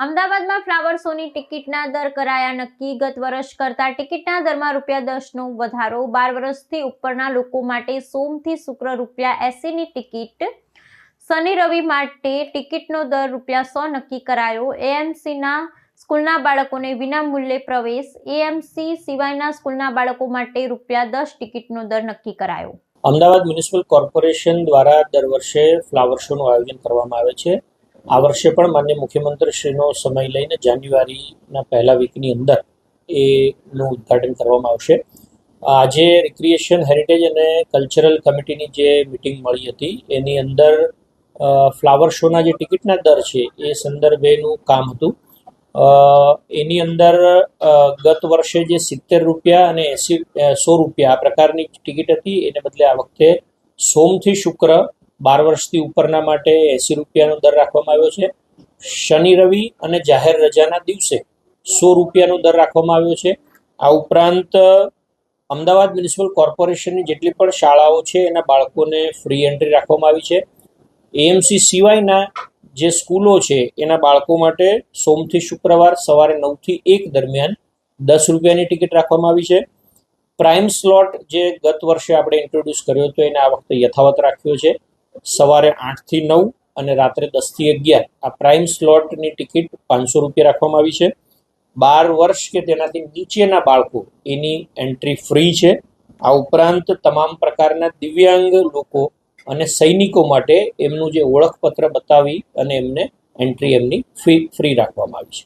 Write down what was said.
અમદાવાદમાં ફ્લાવર શોની ટિકિટના દર કરાયા નક્કી। ગત વર્ષ કરતાં ટિકિટના દરમાં ₹10નો વધારો। 12 વર્ષથી ઉપરના લોકો માટે સોમથી શુક્ર ₹80ની ટિકિટ। શનિ રવિ માટે ટિકિટનો દર ₹100 નક્કી કરાયો। એએમસીના સ્કૂલના બાળકોને વિનામૂલ્યે પ્રવેશ। એએમસી સિવાયના સ્કૂલના બાળકો માટે ₹10 ટિકિટનો દર નક્કી કરાયો। અમદાવાદ મ્યુનિસિપલ કોર્પોરેશન દ્વારા દર વર્ષે ફ્લાવર શોનું આયોજન કરવામાં આવે છે। આ વર્ષે પણ માનનીય મુખ્યમંત્રીશ્રીનો સમય લઈને જાન્યુઆરીના પહેલા વીકની અંદર એનું ઉદ્ઘાટન કરવામાં આવશે। આજે રિક્રિએશન, હેરિટેજ અને કલ્ચરલ કમિટીની જે મિટિંગ મળી હતી એની અંદર ફ્લાવર શોના જે ટિકિટના દર છે એ સંદર્ભેનું કામ હતું। એની અંદર ગત વર્ષે જે ₹70 અને ₹100 આ પ્રકારની ટિકિટ હતી એને બદલે આ વખતે સોમથી શુક્ર 12 વર્ષથી ઉપરના માટે ₹80નો દર રાખવામાં આવ્યો છે। શનિ રવિ અને જાહેર રજાના દિવસે ₹100નો દર રાખવામાં આવ્યો છે। આ ઉપરાંત અમદાવાદ મ્યુનિસિપલ કોર્પોરેશનની જેટલી પણ શાળાઓ છે એના બાળકોને ફ્રી એન્ટ્રી રાખવામાં આવી છે। એએમસી સિવાયના જે સ્કૂલો છે એના બાળકો માટે સોમથી શુક્રવાર સવારે 9 થી 1 દરમિયાન ₹10ની ટિકિટ રાખવામાં આવી છે। પ્રાઇમ સ્લોટ જે ગત વર્ષે આપણે ઇન્ટ્રોડ્યુસ કર્યો હતો એને આ વખતે યથાવત રાખ્યો છે। સવારે 8 થી 9 અને રાત્રે 10 થી 11 આ પ્રાઇમ સ્લોટની ટિકિટ ₹500 રાખવામાં આવી છે। 12 વર્ષ કે તેનાથી નીચેના બાળકો એની એન્ટ્રી ફ્રી છે। આ ઉપરાંત તમામ પ્રકારના દિવ્યાંગ લોકો અને સૈનિકો માટે એમનું જે ઓળખપત્ર બતાવી અને એમને એન્ટ્રી એમની ફ્રી રાખવામાં આવી છે।